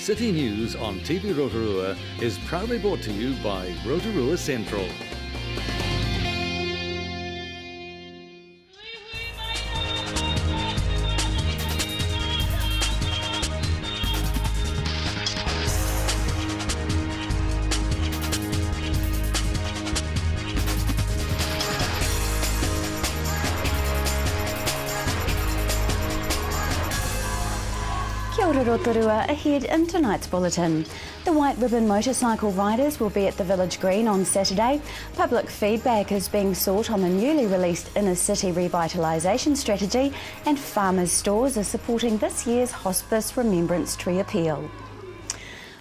City News on TV Rotorua is proudly brought to you by Rotorua Central. Kia ora Rotorua, ahead in tonight's bulletin. The White Ribbon motorcycle riders will be at the Village Green on Saturday. Public feedback is being sought on the newly released inner city revitalisation strategy, and farmers' stores are supporting this year's Hospice Remembrance Tree Appeal.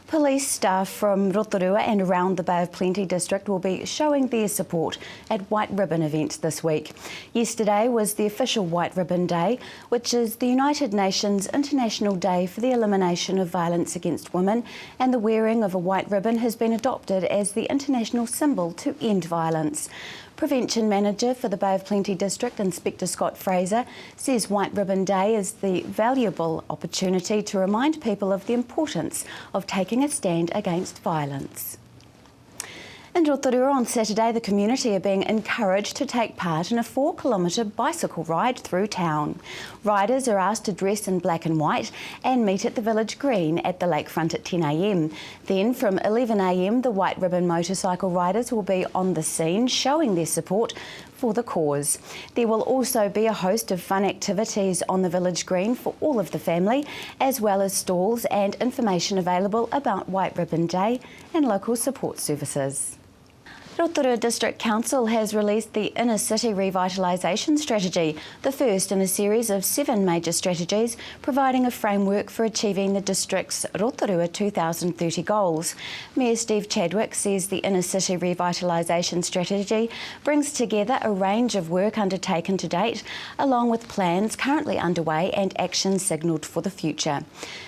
Police staff from Rotorua and around the Bay of Plenty district will be showing their support at White Ribbon events this week. Yesterday was the official White Ribbon Day, which is the United Nations International Day for the Elimination of Violence Against Women, and the wearing of a white ribbon has been adopted as the international symbol to end violence. Prevention Manager for the Bay of Plenty District, Inspector Scott Fraser, says White Ribbon Day is the valuable opportunity to remind people of the importance of taking a stand against violence. In Rotorua on Saturday, the community are being encouraged to take part in a 4-kilometre bicycle ride through town. Riders are asked to dress in black and white and meet at the Village Green at the lakefront at 10 a.m. Then from 11 a.m, the White Ribbon motorcycle riders will be on the scene showing their support for the cause. There will also be a host of fun activities on the Village Green for all of the family, as well as stalls and information available about White Ribbon Day and local support services. Rotorua District Council has released the Inner City Revitalisation Strategy, the first in a series of 7 major strategies, providing a framework for achieving the district's Rotorua 2030 goals. Mayor Steve Chadwick says the Inner City Revitalisation Strategy brings together a range of work undertaken to date, along with plans currently underway and actions signalled for the future.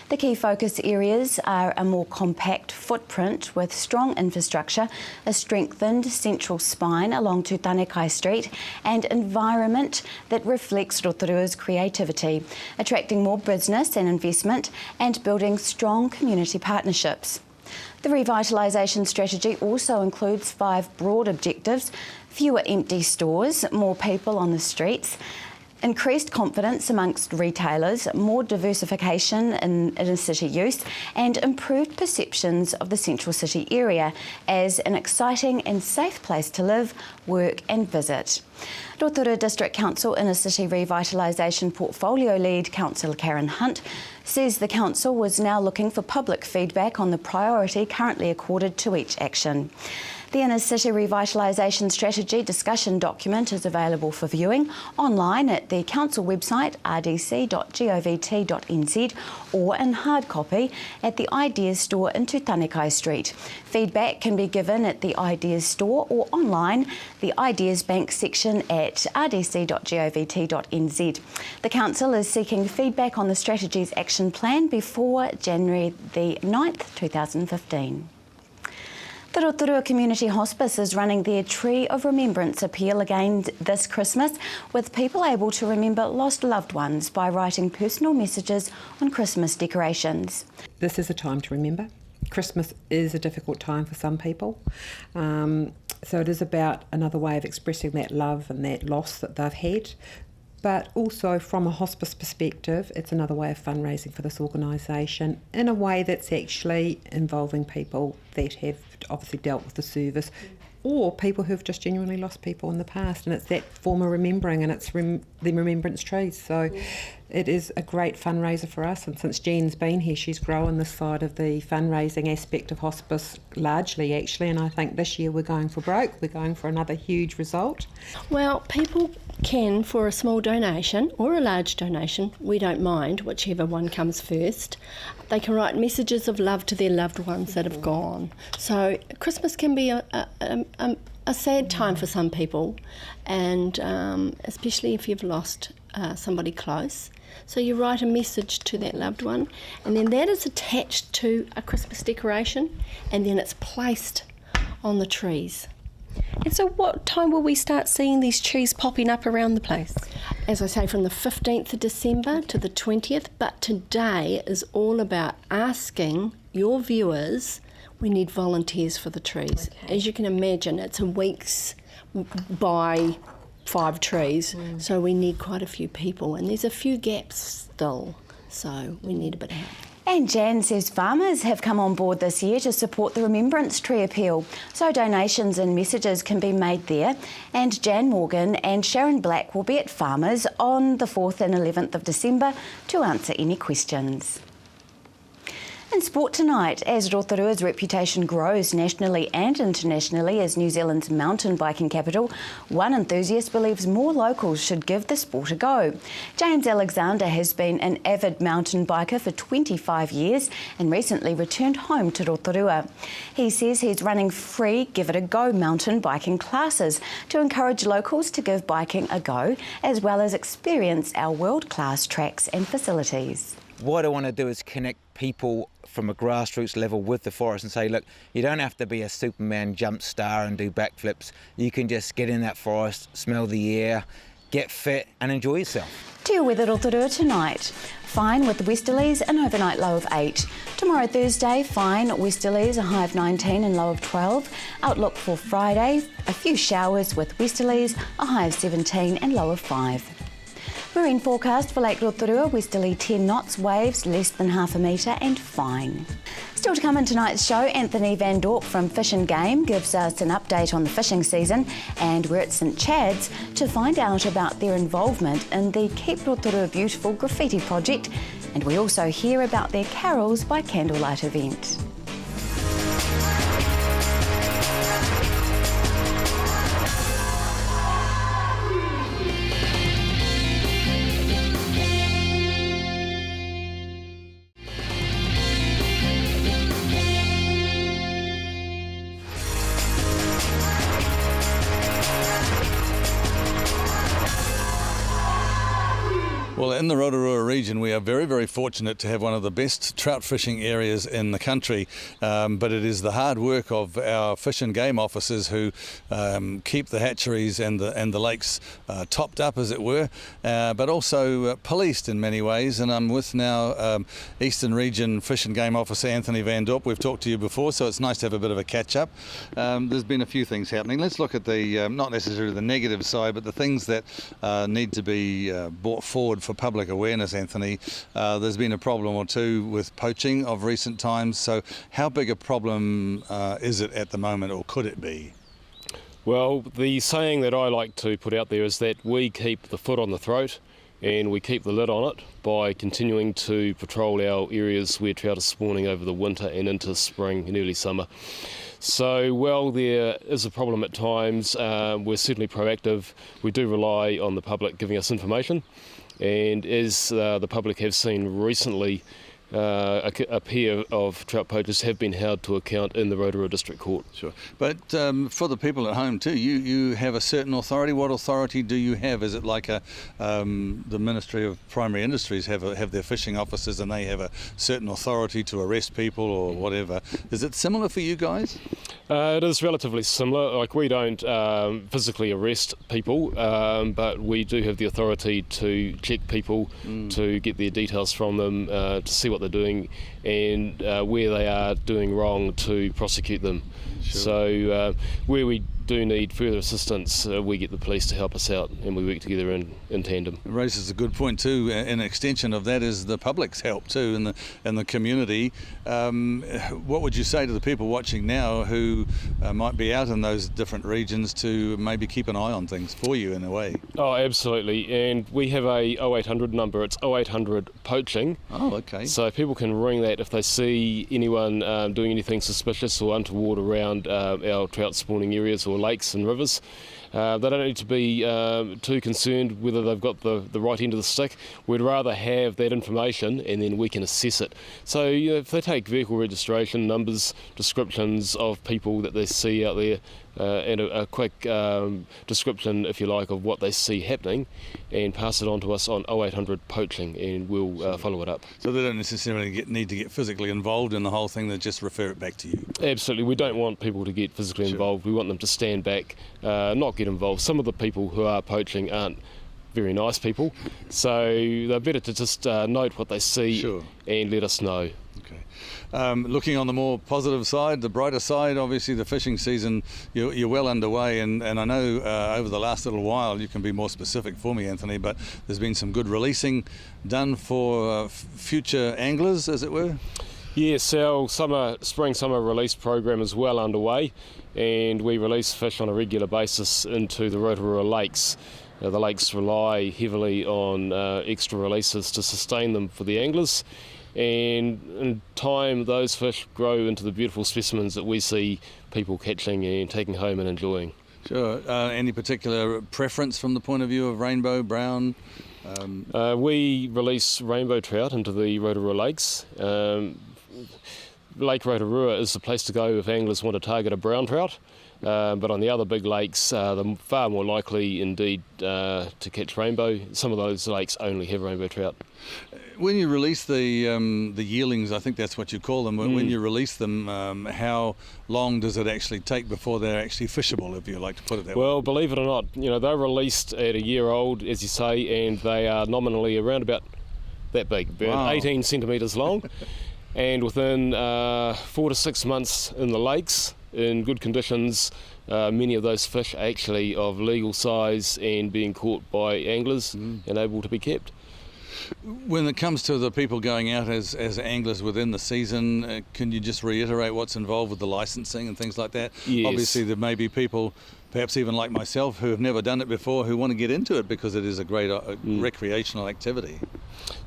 The key focus areas are a more compact footprint with strong infrastructure, a strengthened central spine along Tutanekai Street, and environment that reflects Rotorua's creativity, attracting more business and investment and building strong community partnerships. The revitalisation strategy also includes 5 broad objectives: fewer empty stores, more people on the streets, increased confidence amongst retailers, more diversification in inner city use, and improved perceptions of the central city area as an exciting and safe place to live, work and visit. Rotorua District Council Inner City Revitalisation Portfolio Lead Councillor Karen Hunt says the council was now looking for public feedback on the priority currently accorded to each action. The Inner City Revitalisation Strategy discussion document is available for viewing online at the council website rdc.govt.nz or in hard copy at the Ideas Store in Tutanekai Street. Feedback can be given at the Ideas Store or online, the Ideas Bank section at rdc.govt.nz. The council is seeking feedback on the strategy's action plan before January the 9th, 2015. The Rotorua Community Hospice is running their Tree of Remembrance appeal again this Christmas, with people able to remember lost loved ones by writing personal messages on Christmas decorations. This is a time to remember. Christmas is a difficult time for some people, so it is about another way of expressing that love and that loss that they've had. But also from a hospice perspective, it's another way of fundraising for this organisation in a way that's actually involving people that have obviously dealt with the service or people who've just genuinely lost people in the past, and it's that form of remembering, and it's the remembrance trees. So it is a great fundraiser for us, and since Jean's been here, she's grown this side of the fundraising aspect of hospice largely actually, and I think this year we're going for broke. We're going for another huge result. Well, people can, for a small donation or a large donation, we don't mind, whichever one comes first, they can write messages of love to their loved ones that have gone. So Christmas can be a sad time for some people, and especially if you've lost somebody close. So you write a message to that loved one, and then that is attached to a Christmas decoration, and then it's placed on the trees. And so what time will we start seeing these trees popping up around the place? As I say, from the 15th of December to the 20th, but today is all about asking your viewers, we need volunteers for the trees. Okay. As you can imagine, it's a week's by 5 trees, so we need quite a few people, and there's a few gaps still, so we need a bit of help. And Jan says farmers have come on board this year to support the Remembrance Tree Appeal, so donations and messages can be made there. And Jan Morgan and Sharon Black will be at Farmers on the 4th and 11th of December to answer any questions. In sport tonight, as Rotorua's reputation grows nationally and internationally as New Zealand's mountain biking capital, one enthusiast believes more locals should give the sport a go. James Alexander has been an avid mountain biker for 25 years and recently returned home to Rotorua. He says he's running free Give It a Go mountain biking classes to encourage locals to give biking a go, as well as experience our world-class tracks and facilities. What I want to do is connect people from a grassroots level with the forest and say, look, you don't have to be a Superman jump star and do backflips. You can just get in that forest, smell the air, get fit and enjoy yourself. To your weather, Rotorua tonight. Fine with westerlies, an overnight low of 8. Tomorrow Thursday, fine westerlies, a high of 19 and low of 12. Outlook for Friday, a few showers with westerlies, a high of 17 and low of 5. Marine forecast for Lake Rotorua, westerly 10 knots, waves less than half a metre and fine. Still to come in tonight's show, Anthony Van Dorp from Fish and Game gives us an update on the fishing season, and we're at St Chad's to find out about their involvement in the Keep Rotorua Beautiful graffiti project, and we also hear about their Carols by Candlelight event. Well, in the Rotorua region, we are very, very fortunate to have one of the best trout fishing areas in the country. But it is the hard work of our fish and game officers who keep the hatcheries and the lakes topped up, as it were, but also policed in many ways. And I'm with now Eastern Region Fish and Game Officer Anthony Van Dorp. We've talked to you before, so it's nice to have a bit of a catch-up. There's been a few things happening. Let's look at the, not necessarily the negative side, but the things that need to be brought forward for public awareness, Anthony. There's been a problem or two with poaching of recent times, so how big a problem is it at the moment, or could it be? Well, the saying that I like to put out there is that we keep the foot on the throat and we keep the lid on it by continuing to patrol our areas where trout are spawning over the winter and into spring and early summer. So, while there is a problem at times, we're certainly proactive. We do rely on the public giving us information. And as the public have seen recently, a pair of trout poachers have been held to account in the Rotorua District Court. Sure. But for the people at home too, you have a certain authority. What authority do you have? Is it like the Ministry of Primary Industries have their fishing officers and they have a certain authority to arrest people or whatever? Is it similar for you guys? It is relatively similar. Like, we don't physically arrest people, but we do have the authority to check people, to get their details from them, to see what they're doing, and where they are doing wrong, to prosecute them. Sure. So where we do need further assistance, we get the police to help us out, and we work together in tandem. It raises a good point too. An extension of that is the public's help too in the community. What would you say to the people watching now who might be out in those different regions to maybe keep an eye on things for you in a way? Oh, absolutely. And we have a 0800 number. It's 0800 poaching. Oh, okay. So people can ring that if they see anyone doing anything suspicious or untoward around our trout spawning areas or lakes and rivers. They don't need to be too concerned whether they've got the right end of the stick. We'd rather have that information and then we can assess it. So if they take vehicle registration numbers, descriptions of people that they see out there, and a quick description, if you like, of what they see happening, and pass it on to us on 0800 poaching, and we'll follow it up. So they don't necessarily need to get physically involved in the whole thing, they just refer it back to you? Absolutely. We don't want people to get physically involved. We want them to stand back, not get involved. Some of the people who are poaching aren't very nice people, so they're better to just note what they see and let us know. Okay. Looking on the more positive side, the brighter side, obviously the fishing season, you're well underway, and I know over the last little while, you can be more specific for me, Anthony, but there's been some good releasing done for future anglers, as it were? Yes, our spring-summer release program is well underway, and we release fish on a regular basis into the Rotorua lakes. The lakes rely heavily on extra releases to sustain them for the anglers, and in time those fish grow into the beautiful specimens that we see people catching and taking home and enjoying. Sure. Any particular preference from the point of view of rainbow, brown? We release rainbow trout into the Rotorua lakes. Lake Rotorua is the place to go if anglers want to target a brown trout. But on the other big lakes, they're far more likely indeed to catch rainbow. Some of those lakes only have rainbow trout. When you release the yearlings, I think that's what you call them, when you release them, how long does it actually take before they're actually fishable, if you like to put it that way? Well, believe it or not, they're released at a year old, as you say, and they are nominally around about that big, about 18 centimetres long. And within 4 to 6 months in the lakes, in good conditions, many of those fish are actually of legal size and being caught by anglers and able to be kept. When it comes to the people going out as anglers within the season, can you just reiterate what's involved with the licensing and things like that? Yes. Obviously there may be people, perhaps even like myself, who have never done it before, who want to get into it because it is a great recreational activity.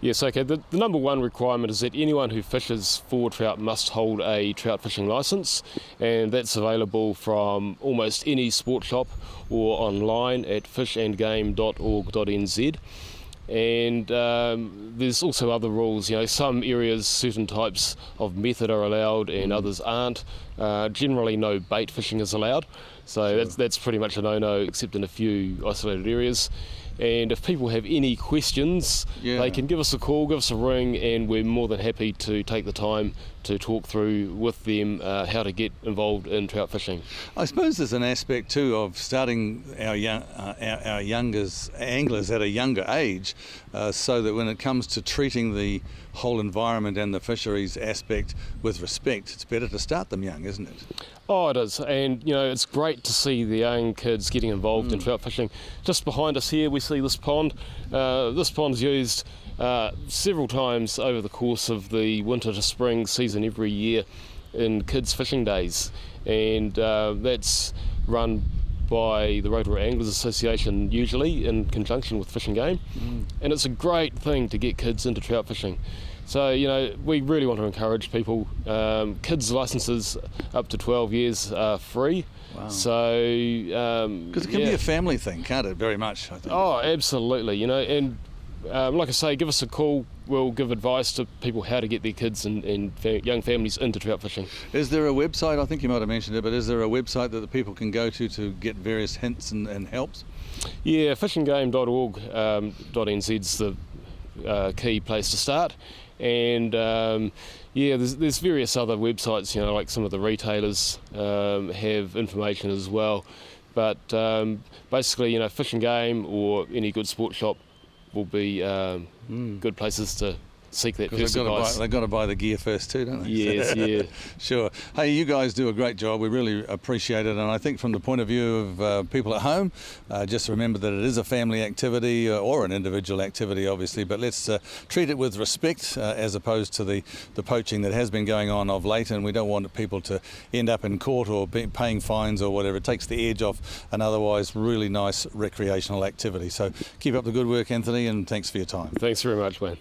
Yes, okay. The number one requirement is that anyone who fishes for trout must hold a trout fishing licence, and that's available from almost any sport shop or online at fishandgame.org.nz. And there's also other rules. Some areas, certain types of method are allowed and others aren't. Generally no bait fishing is allowed, so that's pretty much a no-no except in a few isolated areas. And if people have any questions, they can give us a call, give us a ring, and we're more than happy to take the time to talk through with them how to get involved in trout fishing. I suppose there's an aspect too of starting our youngest anglers at a younger age, so that when it comes to treating the whole environment and the fisheries aspect with respect, it's better to start them young, isn't it? Oh, it is, and it's great to see the young kids getting involved in trout fishing. Just behind us here we see this pond. This pond's used several times over the course of the winter to spring season every year in kids fishing days, and that's run by the Rotorua Anglers Association, usually in conjunction with Fish and Game, and it's a great thing to get kids into trout fishing. So, we really want to encourage people. Kids' licences up to 12 years are free. Wow. So, because it can be a family thing, can't it? Very much, I think. Oh, absolutely. And like I say, give us a call. We'll give advice to people how to get their kids and young families into trout fishing. Is there a website? I think you might have mentioned it, but is there a website that the people can go to get various hints and helps? Yeah, fishandgame.org.nz's the key place to start. And there's various other websites, like some of the retailers have information as well. But basically, Fish and Game or any good sports shop will be good places to seek that first advice. They've got to buy the gear first too, don't they? Yes, yeah. Sure. Hey, you guys do a great job. We really appreciate it. And I think from the point of view of people at home, just remember that it is a family activity or an individual activity, obviously, but let's treat it with respect as opposed to the poaching that has been going on of late, and we don't want people to end up in court or paying fines or whatever. It takes the edge off an otherwise really nice recreational activity. So keep up the good work, Anthony, and thanks for your time. Thanks very much, Wayne.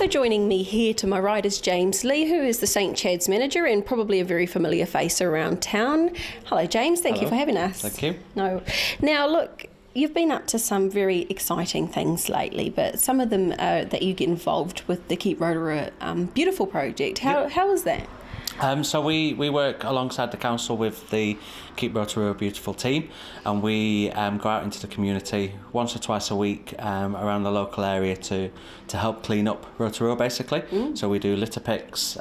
joining me here to my right is James Lee, who is the St Chad's manager and probably a very familiar face around town. Hello, James. Thank you for having us. Thank you. No. Now, look, you've been up to some very exciting things lately, but some of them that you get involved with the Keep Rotorua Beautiful project. How is that? So we work alongside the council with the Keep Rotorua Beautiful team, and we go out into the community once or twice a week around the local area to help clean up Rotorua, basically. So we do litter picks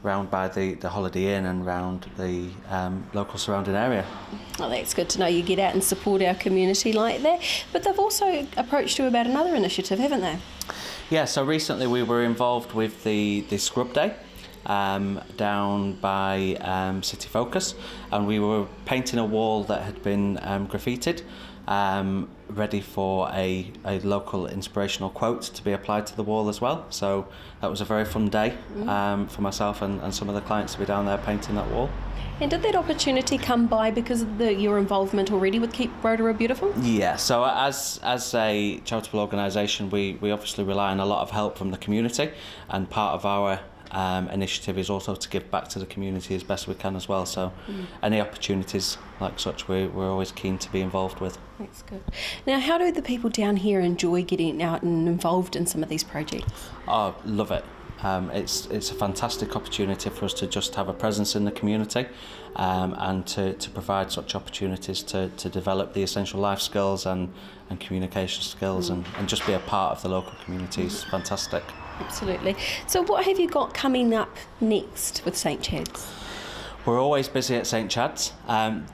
round by the Holiday Inn and round the local surrounding area. Oh, that's good to know you get out and support our community like that. But they've also approached you about another initiative, haven't they? Yeah, so recently we were involved with the Scrub Day down by City Focus, and we were painting a wall that had been graffitied, ready for a local inspirational quote to be applied to the wall as well. So that was a very fun day for myself and some of the clients to be down there painting that wall. And did that opportunity come by because of your involvement already with Keep Rotorua Beautiful? Yeah, so as a charitable organisation, we obviously rely on a lot of help from the community, and part of our initiative is also to give back to the community as best we can as well. So any opportunities like such, we're always keen to be involved with. That's good. Now, how do the people down here enjoy getting out and involved in some of these projects? Oh, love it. It's a fantastic opportunity for us to just have a presence in the community, and to provide such opportunities to develop the essential life skills and communication skills and just be a part of the local community is fantastic. Absolutely. So what have you got coming up next with St Chad's? We're always busy at St Chad's.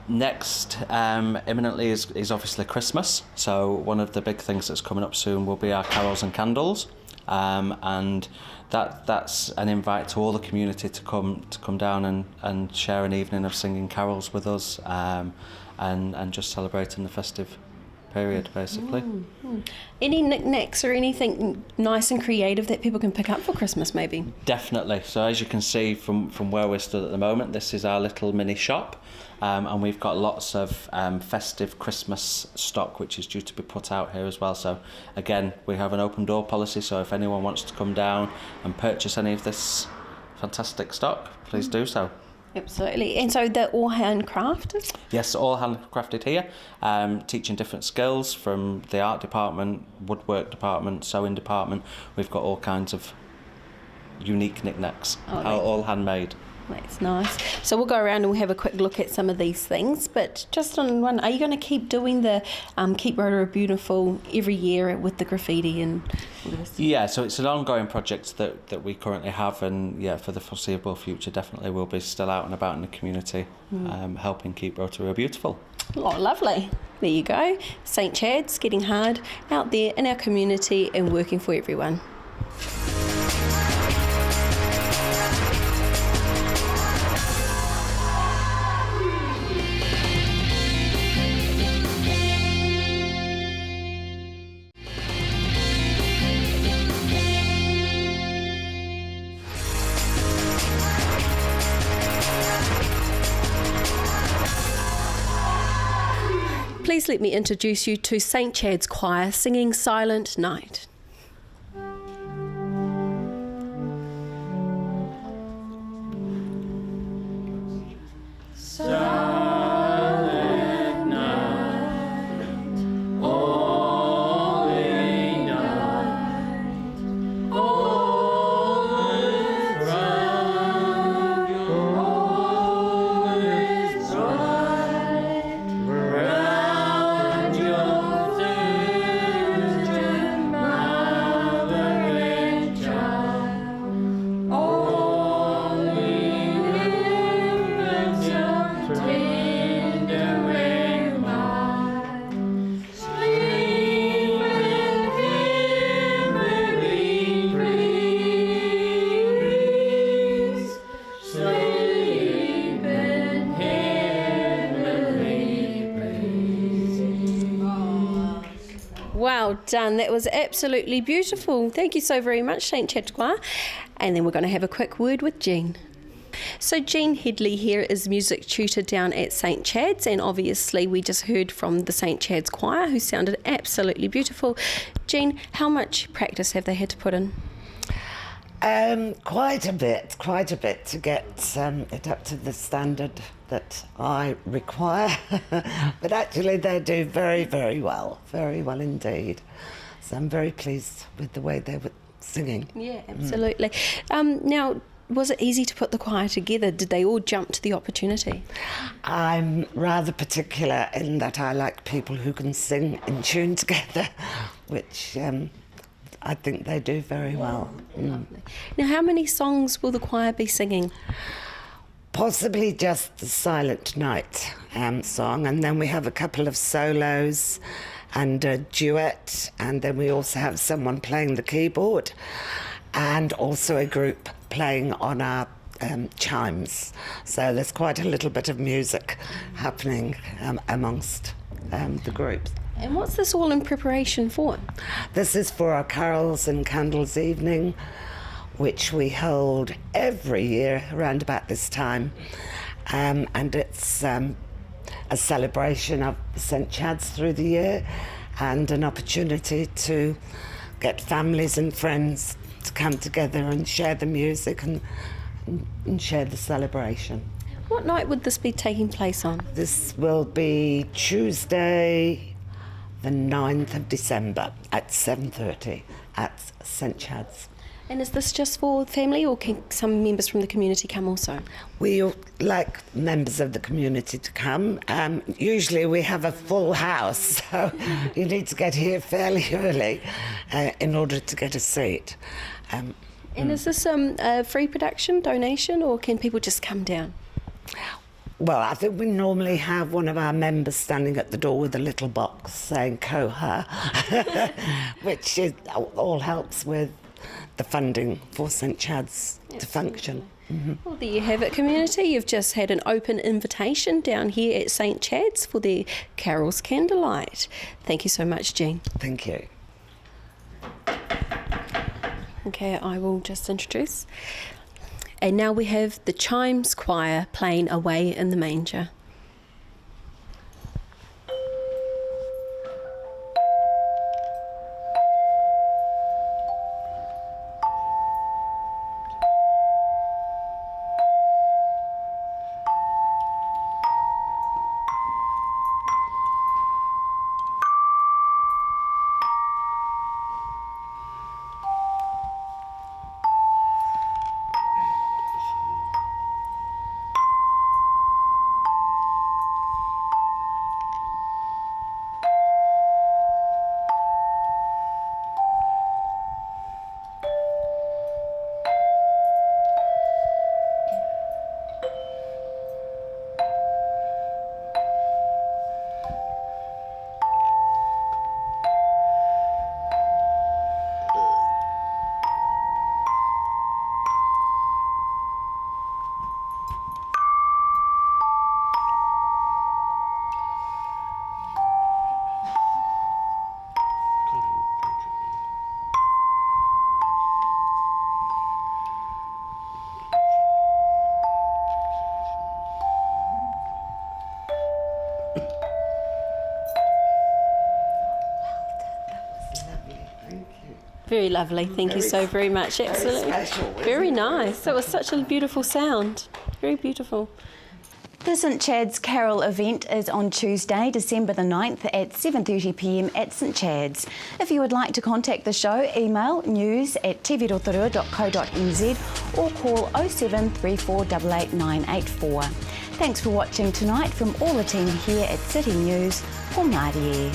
Next, imminently, is obviously Christmas. So one of the big things that's coming up soon will be our carols and candles, and that's an invite to all the community to come down and share an evening of singing carols with us, and just celebrating the festive period, basically. Any knickknacks or anything nice and creative that people can pick up for Christmas, maybe? Definitely. So as you can see from where we're stood at the moment, this is our little mini shop, and we've got lots of festive Christmas stock which is due to be put out here as well. So again, we have an open door policy, so if anyone wants to come down and purchase any of this fantastic stock, please do so. Absolutely. And so they're all handcrafted? Yes, all handcrafted here, teaching different skills from the art department, woodwork department, sewing department. We've got all kinds of unique knickknacks, all handmade. That's nice. So we'll go around and we'll have a quick look at some of these things. But just on one, are you going to keep doing the Keep Rotorua Beautiful every year with the graffiti and all this? Yeah, so it's an ongoing project that we currently have, and yeah, for the foreseeable future, definitely we'll be still out and about in the community, helping keep Rotorua beautiful. Oh, lovely. There you go. St Chad's getting hard out there in our community and working for everyone. Please let me introduce you to St Chad's Choir singing Silent Night. Well done. That was absolutely beautiful. Thank you so very much, St Chad's Choir. And then we're going to have a quick word with Jean. So Jean Headley here is music tutor down at St Chad's, and obviously we just heard from the St Chad's Choir who sounded absolutely beautiful. Jean, how much practice have they had to put in? Quite a bit to get it up to the standard that I require. But actually they do very, very well indeed. So I'm very pleased with the way they were singing. Yeah, absolutely. Now, was it easy to put the choir together? Did they all jump to the opportunity? I'm rather particular in that I like people who can sing in tune together, which I think they do very well. Now, how many songs will the choir be singing? Possibly just the Silent Night song, and then we have a couple of solos and a duet, and then we also have someone playing the keyboard and also a group playing on our chimes. So there's quite a little bit of music happening amongst the groups. And what's this all in preparation for? This is for our Carols and Candles evening, which we hold every year around about this time. And it's a celebration of St Chad's through the year and an opportunity to get families and friends to come together and share the music and share the celebration. What night would this be taking place on? This will be Tuesday, the 9th of December at 7:30 at St Chad's. And is this just for family, or can some members from the community come also? We like members of the community to come. Usually we have a full house, so you need to get here fairly early in order to get a seat. And is this a free production, donation, or can people just come down? Well, I think we normally have one of our members standing at the door with a little box saying "Koha," which all helps with the funding for St Chad's to function. Well, there you have it, community. You've just had an open invitation down here at St Chad's for the Carols Candlelight. Thank you so much, Jean. Thank you. Okay, I will just introduce. And now we have the Chimes Choir playing Away in the Manger. Very lovely. Thank you so very much. Absolutely. Very nice. That was such a beautiful sound. Very beautiful. The St Chad's Carol event is on Tuesday, December the 9th at 7:30 p.m. at St Chad's. If you would like to contact the show, email news@tvrotorua.co.nz or call 0734 88984. Thanks for watching tonight from all the team here at City News. Ko Mārie.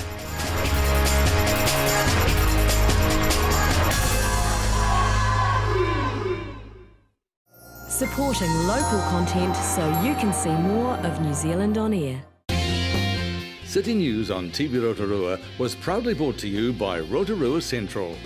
Supporting local content so you can see more of New Zealand on air. City News on TV Rotorua was proudly brought to you by Rotorua Central.